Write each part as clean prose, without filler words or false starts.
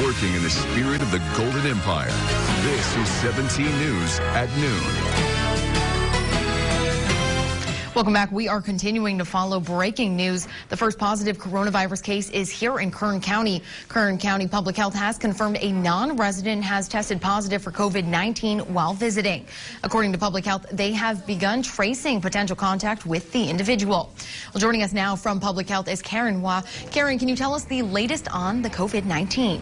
working in the spirit of the Golden Empire. This is 17 News at noon. Welcome back. We are continuing to follow breaking news. The first positive coronavirus case is here in Kern County. Kern County Public Health has confirmed a non-resident has tested positive for COVID-19 while visiting. According to Public Health, they have begun tracing potential contact with the individual. Well, joining us now from Public Health is Karen. Karen, can you tell us the latest on the COVID-19?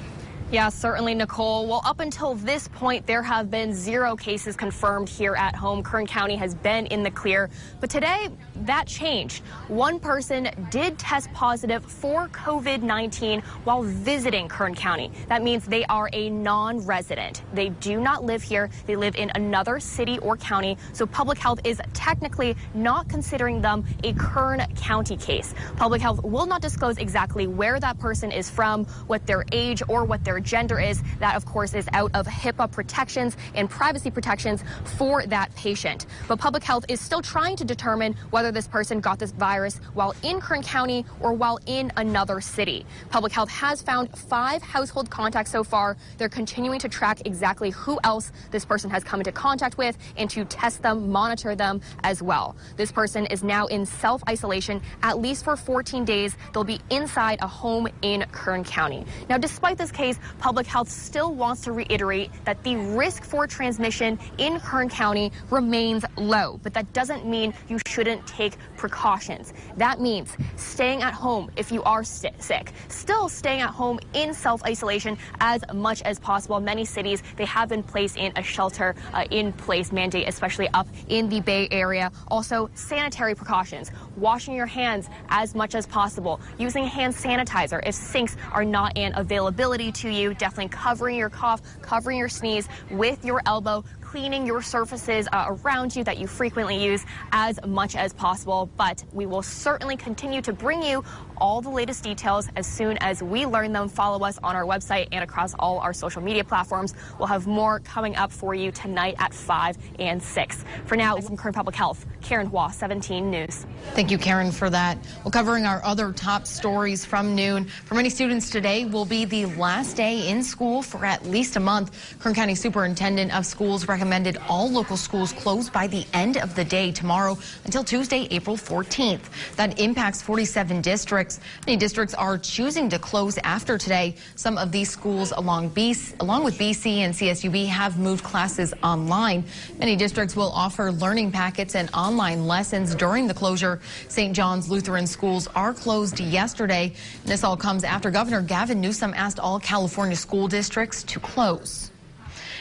Yeah, certainly, Nicole. Well, up until this point, there have been 0 cases confirmed here at home. Kern County has been in the clear. But today, that changed. One person did test positive for COVID-19 while visiting Kern County. That means they are a non-resident. They do not live here. They live in another city or county. So Public Health is technically not considering them a Kern County case. Public Health will not disclose exactly where that person is from, what their age or what their gender is. That, of course, is out of HIPAA protections and privacy protections for that patient. But Public Health is still trying to determine whether this person got this virus while in Kern County or while in another city. Public Health has found 5 household contacts so far. They're continuing to track exactly who else this person has come into contact with and to test them, monitor them as well. This person is now in self-isolation at least for 14 days. They'll be inside a home in Kern County. Now, despite this case, Public Health still wants to reiterate that the risk for transmission in Kern County remains low, but that doesn't mean you shouldn't take precautions. That means staying at home if you are sick, still staying at home in self-isolation as much as possible. Many cities, they have been placed in a shelter-in-place mandate, especially up in the Bay Area. Also, sanitary precautions, washing your hands as much as possible, using hand sanitizer if sinks are not in availability to you. Definitely covering your cough, covering your sneeze with your elbow, cleaning your surfaces around you that you frequently use as much as possible. But we will certainly continue to bring you all the latest details as soon as we learn them. Follow us on our website and across all our social media platforms. We'll have more coming up for you tonight at 5 and 6. For now, from Kern Public Health, Karen Hua, 17 News. Thank you, Karen, for that. Well, covering our other top stories from noon. For many students, today will be the last day in school for at least a month. Kern County Superintendent of Schools recommended all local schools close by the end of the day tomorrow until Tuesday, April 14th. That impacts 47 districts. Many districts are choosing to close after today. Some of these schools along with BC and CSUB have moved classes online. Many districts will offer learning packets and online lessons during the closure. St. John's Lutheran schools are closed yesterday. And this all comes after Governor Gavin Newsom asked all California school districts to close.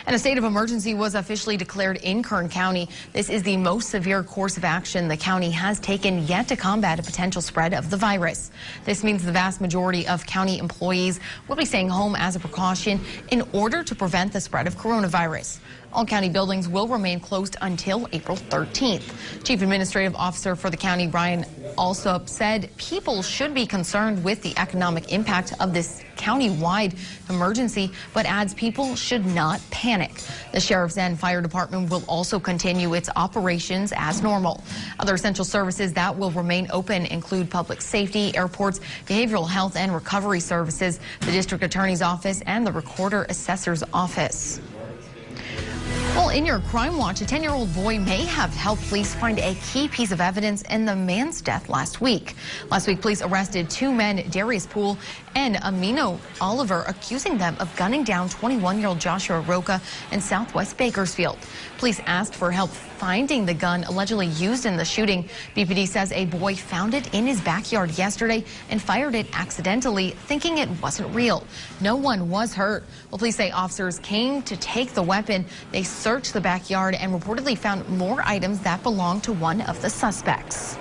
And a state of emergency was officially declared in Kern County. This is the most severe course of action the county has taken yet to combat a potential spread of the virus. This means the vast majority of county employees will be staying home as a precaution in order to prevent the spread of coronavirus. All county buildings will remain closed until April 13th. Chief Administrative Officer for the county, Brian Alsop, said people should be concerned with the economic impact of this county-wide emergency, but adds people should not panic. The sheriff's and fire department will also continue its operations as normal. Other essential services that will remain open include public safety, airports, behavioral health and recovery services, the district attorney's office, and the recorder assessor's office. Well, in your crime watch, a 10-year-old boy may have helped police find a key piece of evidence in the man's death last week. Last week, police arrested 2 men, Darius Poole and Amino Oliver, accusing them of gunning down 21-year-old Joshua Roca in southwest Bakersfield. Police asked for help finding the gun allegedly used in the shooting. BPD says a boy found it in his backyard yesterday and fired it accidentally, thinking it wasn't real. No one was hurt. Well, police say officers came to take the weapon. They searched the backyard and reportedly found more items that belonged to one of the suspects.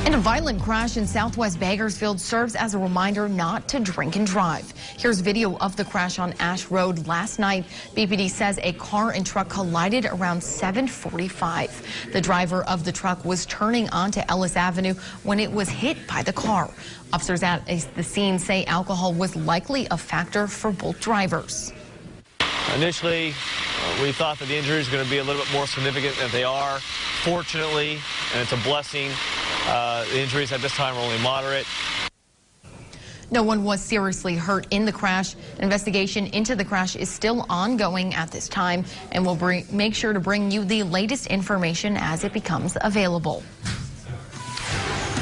And a violent crash in southwest Bakersfield serves as a reminder not to drink and drive. Here's video of the crash on Ash Road last night. BPD says a car and truck collided around 7:45. The driver of the truck was turning onto Ellis Avenue when it was hit by the car. Officers at the scene say alcohol was likely a factor for both drivers. Initially, we thought that the injuries were going to be a little bit more significant than they are. Fortunately, and it's a blessing, the injuries at this time are only moderate. No one was seriously hurt in the crash. An investigation into the crash is still ongoing at this time, and we'll make sure to bring you the latest information as it becomes available.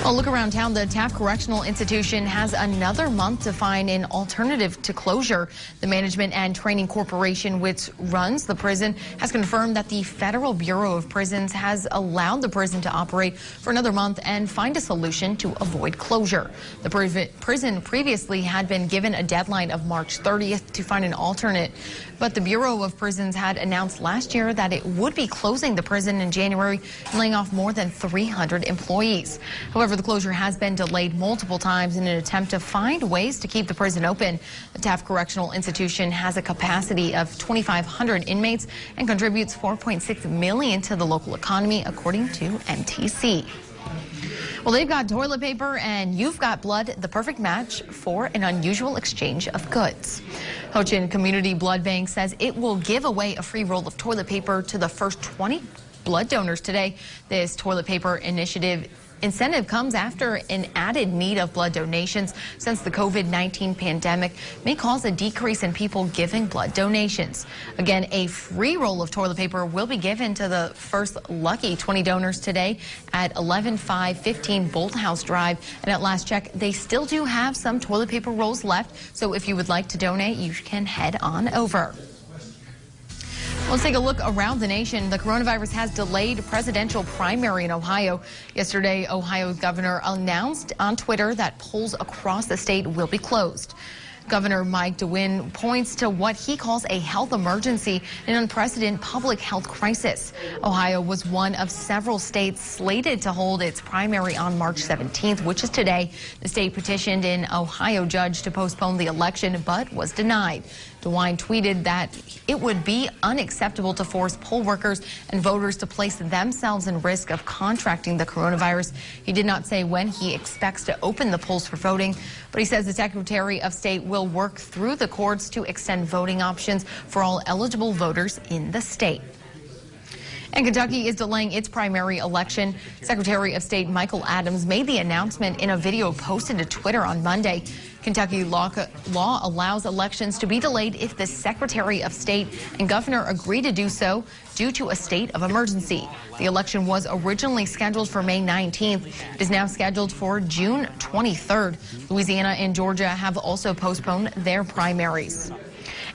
Well, look around town. The Taft Correctional Institution has another month to find an alternative to closure. The Management and Training Corporation, which runs the prison, has confirmed that the Federal Bureau of Prisons has allowed the prison to operate for another month and find a solution to avoid closure. The prison previously had been given a deadline of March 30th to find an alternate, but the Bureau of Prisons had announced last year that it would be closing the prison in January, laying off more than 300 employees. However, the closure has been delayed multiple times in an attempt to find ways to keep the prison open. The Taft Correctional Institution has a capacity of 2,500 inmates and contributes $4.6 million to the local economy, according to MTC. Well, they've got toilet paper and you've got blood, the perfect match for an unusual exchange of goods. Ho-Chin Community Blood Bank says it will give away a free roll of toilet paper to the first 20 blood donors today. This toilet paper incentive comes after an added need of blood donations since the COVID-19 pandemic may cause a decrease in people giving blood donations. Again, a free roll of toilet paper will be given to the first lucky 20 donors today at 11515 Bolthouse Drive. And at last check, they still do have some toilet paper rolls left. So if you would like to donate, you can head on over. Let's take a look around the nation. The coronavirus has delayed presidential primary in Ohio. Yesterday, Ohio governor announced on Twitter that polls across the state will be closed. Governor Mike DeWine points to what he calls a health emergency, an unprecedented public health crisis. Ohio was one of several states slated to hold its primary on March 17th, which is today. The state petitioned an Ohio judge to postpone the election, but was denied. DeWine tweeted that it would be unacceptable to force poll workers and voters to place themselves in risk of contracting the coronavirus. He did not say when he expects to open the polls for voting, but he says the Secretary of State will work through the courts to extend voting options for all eligible voters in the state. And Kentucky is delaying its primary election. Secretary of State Michael Adams made the announcement in a video posted to Twitter on Monday. Kentucky law allows elections to be delayed if the Secretary of State and governor agree to do so due to a state of emergency. The election was originally scheduled for May 19th. It is now scheduled for June 23rd. Louisiana and Georgia have also postponed their primaries.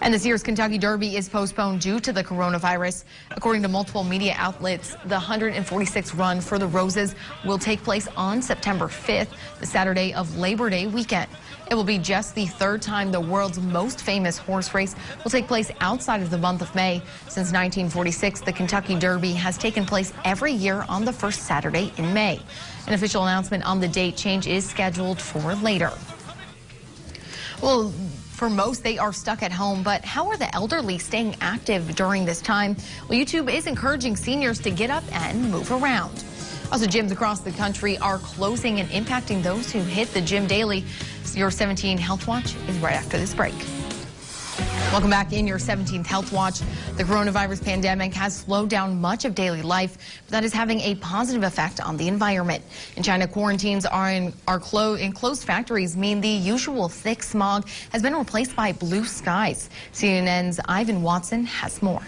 And this year's Kentucky Derby is postponed due to the coronavirus. According to multiple media outlets, the 146th run for the Roses will take place on September 5th, the Saturday of Labor Day weekend. It will be just the third time the world's most famous horse race will take place outside of the month of May. Since 1946, the Kentucky Derby has taken place every year on the first Saturday in May. An official announcement on the date change is scheduled for later. Well, for most, they are stuck at home, but how are the elderly staying active during this time? Well, YouTube is encouraging seniors to get up and move around. Also, gyms across the country are closing and impacting those who hit the gym daily. Your 17 Health Watch is right after this break. Welcome back in your 17th Health Watch. The coronavirus pandemic has slowed down much of daily life, but that is having a positive effect on the environment. In China, quarantines in closed factories mean the usual thick smog has been replaced by blue skies. CNN's Ivan Watson has more.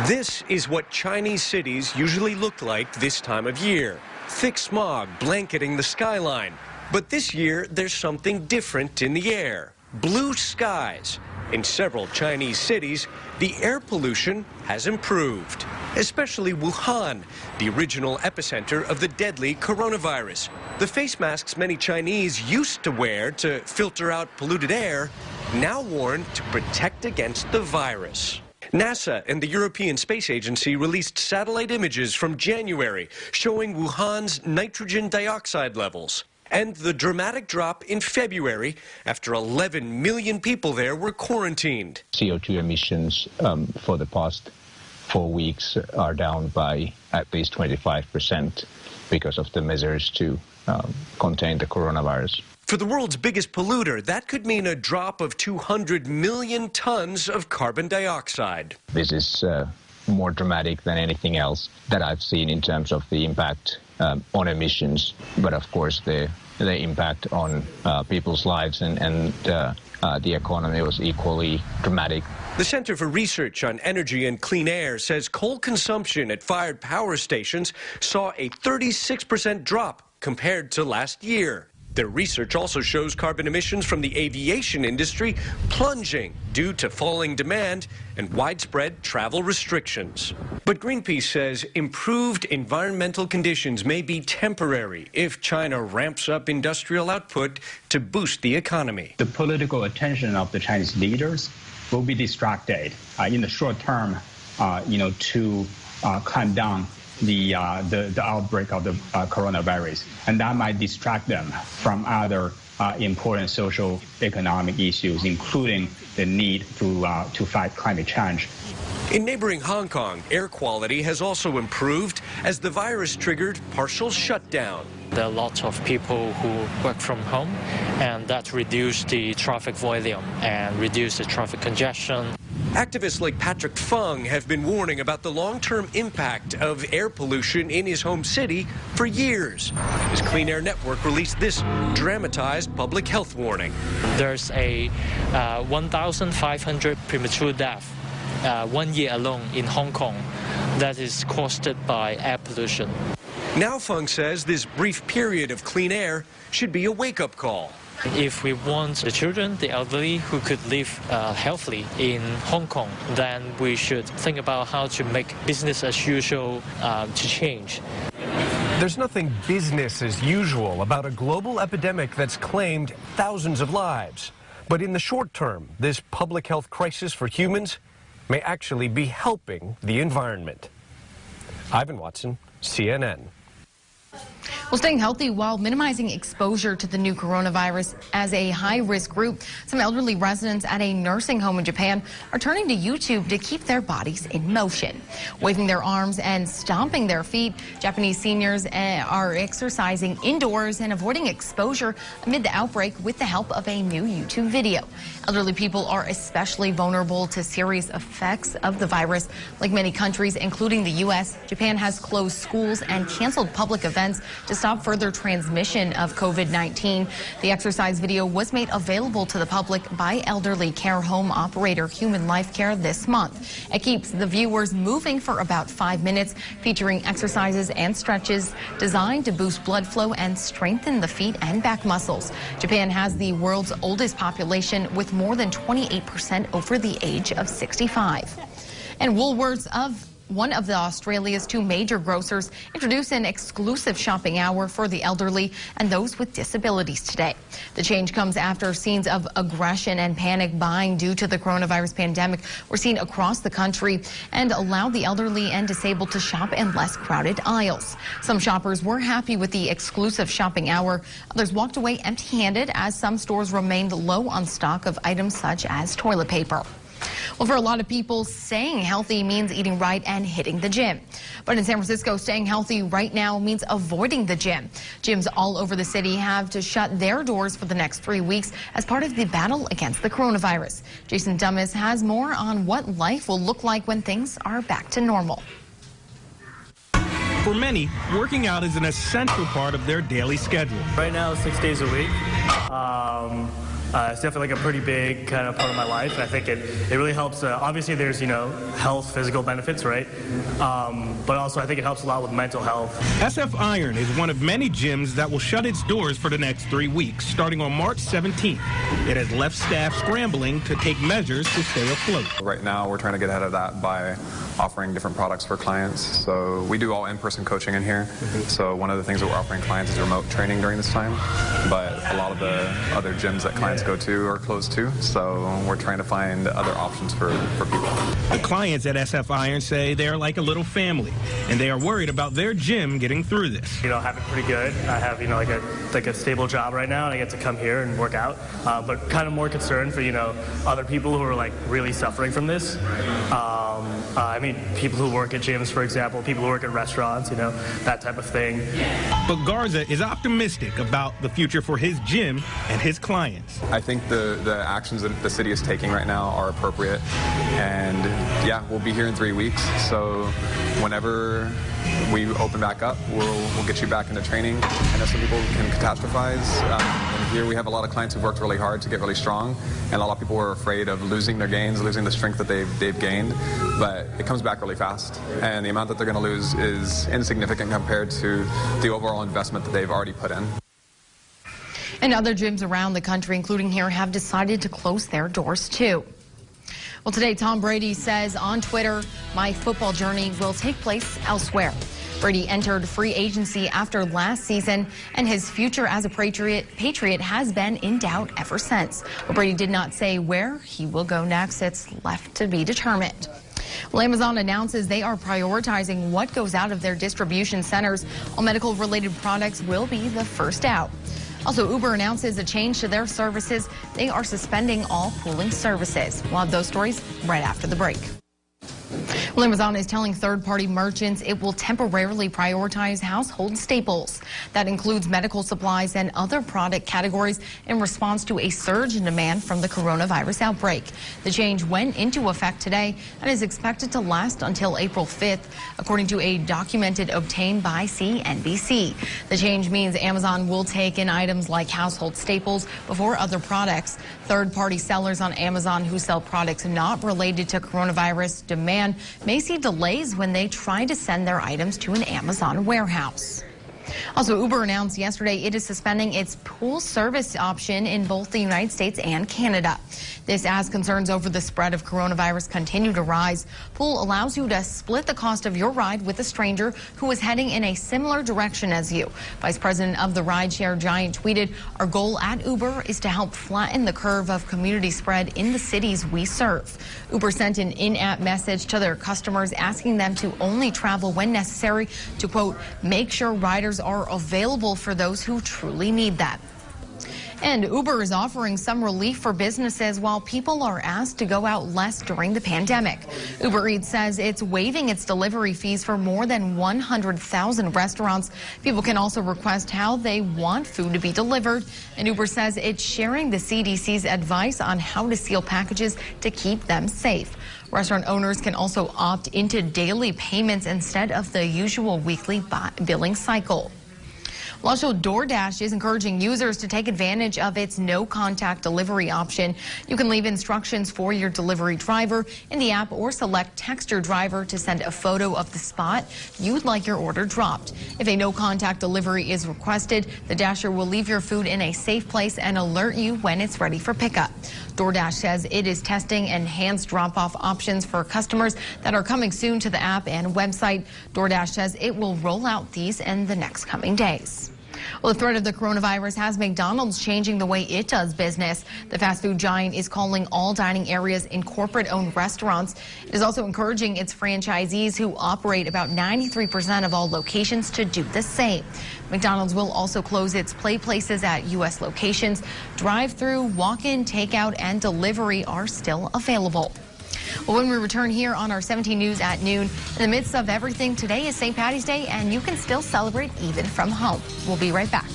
This is what Chinese cities usually look like this time of year. Thick smog blanketing the skyline. But this year, there's something different in the air. Blue skies. In several Chinese cities, the air pollution has improved, especially Wuhan, the original epicenter of the deadly coronavirus. The face masks many Chinese used to wear to filter out polluted air, now worn to protect against the virus. NASA and the European Space Agency released satellite images from January showing Wuhan's nitrogen dioxide levels and the dramatic drop in February after 11 million people there were quarantined. CO2 emissions for the past 4 weeks are down by at least 25% because of the measures to contain the coronavirus. For the world's biggest polluter, that could mean a drop of 200 million tons of carbon dioxide. This is more dramatic than anything else that I've seen in terms of the impact on emissions, but of course the impact on people's lives and the economy was equally dramatic. The Center for Research on Energy and Clean Air says coal consumption at fired power stations saw a 36% drop compared to last year. Their research also shows carbon emissions from the aviation industry plunging due to falling demand and widespread travel restrictions. But Greenpeace says improved environmental conditions may be temporary if China ramps up industrial output to boost the economy. The political attention of the Chinese leaders will be distracted in the short term, to clamp down the outbreak of the coronavirus, and that might distract them from other important social economic issues, including the need to fight climate change. In neighboring Hong Kong, air quality has also improved as the virus triggered partial shutdown. There are lots of people who work from home, and that reduced the traffic volume and reduced the traffic congestion. Activists like Patrick Fung have been warning about the long-term impact of air pollution in his home city for years. His Clean Air Network released this dramatized public health warning. There's a 1,500 premature deaths 1 year alone in Hong Kong that is caused by air pollution. Now Fung says this brief period of clean air should be a wake-up call. If we want the children, the elderly who could live healthily in Hong Kong, then we should think about how to make business as usual to change. There's nothing business as usual about a global epidemic that's claimed thousands of lives. But in the short term, this public health crisis for humans may actually be helping the environment. Ivan Watson, CNN. Well, staying healthy while minimizing exposure to the new coronavirus as a high-risk group, some elderly residents at a nursing home in Japan are turning to YouTube to keep their bodies in motion. Waving their arms and stomping their feet, Japanese seniors are exercising indoors and avoiding exposure amid the outbreak with the help of a new YouTube video. Elderly people are especially vulnerable to serious effects of the virus. Like many countries, including the U.S., Japan has closed schools and canceled public events to stop further transmission of COVID-19. The exercise video was made available to the public by elderly care home operator Human Life Care this month. It keeps the viewers moving for about 5 minutes, featuring exercises and stretches designed to boost blood flow and strengthen the feet and back muscles. Japan has the world's oldest population, with more than 28% over the age of 65. And Woolworths, one of Australia's two major grocers, introduced an exclusive shopping hour for the elderly and those with disabilities today. The change comes after scenes of aggression and panic buying due to the coronavirus pandemic were seen across the country and allowed the elderly and disabled to shop in less crowded aisles. Some shoppers were happy with the exclusive shopping hour. Others walked away empty-handed as some stores remained low on stock of items such as toilet paper. Well, for a lot of people, staying healthy means eating right and hitting the gym. But in San Francisco, staying healthy right now means avoiding the gym. Gyms all over the city have to shut their doors for the next 3 weeks as part of the battle against the coronavirus. Jason Dummis has more on what life will look like when things are back to normal. For many, working out is an essential part of their daily schedule. Right now, 6 days a week. It's definitely like a pretty big kind of part of my life. And I think it really helps. Obviously, there's, health, physical benefits, right? But also, I think it helps a lot with mental health. SF Iron is one of many gyms that will shut its doors for the next 3 weeks, starting on March 17th. It has left staff scrambling to take measures to stay afloat. Right now, we're trying to get ahead of that by offering different products for clients. So we do all in-person coaching in here. So one of the things that we're offering clients is remote training during this time. But a lot of the other gyms that clients go to are closed too. So we're trying to find other options for people. The clients at SF Iron say they're like a little family, and they are worried about their gym getting through this. I have it pretty good. I have, like a stable job right now, and I get to come here and work out. But kind of more concerned for, other people who are like really suffering from this. People who work at gyms, for example, people who work at restaurants, that type of thing. But Garza is optimistic about the future for his gym and his clients. I think the actions that the city is taking right now are appropriate. And yeah, we'll be here in 3 weeks. So whenever we open back up, we'll get you back into training. I know some people can catastrophize. And here we have a lot of clients who've worked really hard to get really strong, and a lot of people were afraid of losing their gains, losing the strength that they've gained. But it comes back really fast, and the amount that they're going to lose is insignificant compared to the overall investment that they've already put in. And other gyms around the country, including here, have decided to close their doors too. Well, today, Tom Brady says on Twitter, my football journey will take place elsewhere. Brady entered free agency after last season, and his future as a Patriot has been in doubt ever since. But Brady did not say where he will go next. It's left to be determined. Well, Amazon announces they are prioritizing what goes out of their distribution centers. All medical-related products will be the first out. Also, Uber announces a change to their services. They are suspending all pooling services. We'll have those stories right after the break. Well, Amazon is telling third-party merchants it will temporarily prioritize household staples. That includes medical supplies and other product categories in response to a surge in demand from the coronavirus outbreak. The change went into effect today and is expected to last until April 5th, according to a document obtained by CNBC. The change means Amazon will take in items like household staples before other products. Third-party sellers on Amazon who sell products not related to coronavirus demand may see delays when they try to send their items to an Amazon warehouse. Also, Uber announced yesterday it is suspending its pool service option in both the United States and Canada. This as concerns over the spread of coronavirus continue to rise. Pool allows you to split the cost of your ride with a stranger who is heading in a similar direction as you. Vice President of the rideshare giant tweeted, "Our goal at Uber is to help flatten the curve of community spread in the cities we serve." Uber sent an in-app message to their customers asking them to only travel when necessary to, quote, make sure riders are available for those who truly need that. And Uber is offering some relief for businesses while people are asked to go out less during the pandemic. Uber Eats says it's waiving its delivery fees for more than 100,000 restaurants. People can also request how they want food to be delivered. And Uber says it's sharing the CDC's advice on how to seal packages to keep them safe. Restaurant owners can also opt into daily payments instead of the usual weekly billing cycle. Also, DoorDash is encouraging users to take advantage of its no-contact delivery option. You can leave instructions for your delivery driver in the app or select text your driver to send a photo of the spot you'd like your order dropped. If a no-contact delivery is requested, the Dasher will leave your food in a safe place and alert you when it's ready for pickup. DoorDash says it is testing enhanced drop-off options for customers that are coming soon to the app and website. DoorDash says it will roll out these in the next coming days. Well, the threat of the coronavirus has McDonald's changing the way it does business. The fast food giant is calling all dining areas in corporate-owned restaurants. It is also encouraging its franchisees who operate about 93% of all locations to do the same. McDonald's will also close its play places at U.S. locations. Drive-through, walk-in, takeout, and delivery are still available. Well, when we return here on our 17 News at noon, in the midst of everything, today is St. Paddy's Day, and you can still celebrate even from home. We'll be right back.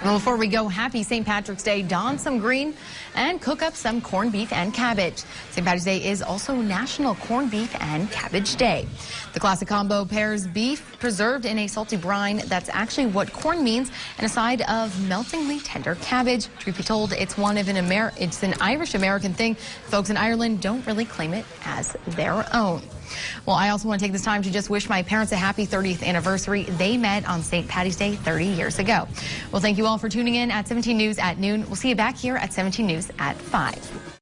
Well, before we go, happy St. Patrick's Day. Don some green and cook up some corned beef and cabbage. St. Paddy's Day is also National Corned Beef and Cabbage Day. The classic combo pairs beef preserved in a salty brine. That's actually what corn means, and a side of meltingly tender cabbage. Truth be told, it's an Irish-American thing. Folks in Ireland don't really claim it as their own. Well, I also want to take this time to just wish my parents a happy 30th anniversary. They met on St. Paddy's Day 30 years ago. Well, thank you all for tuning in at 17 News at noon. We'll see you back here at 17 News at 5.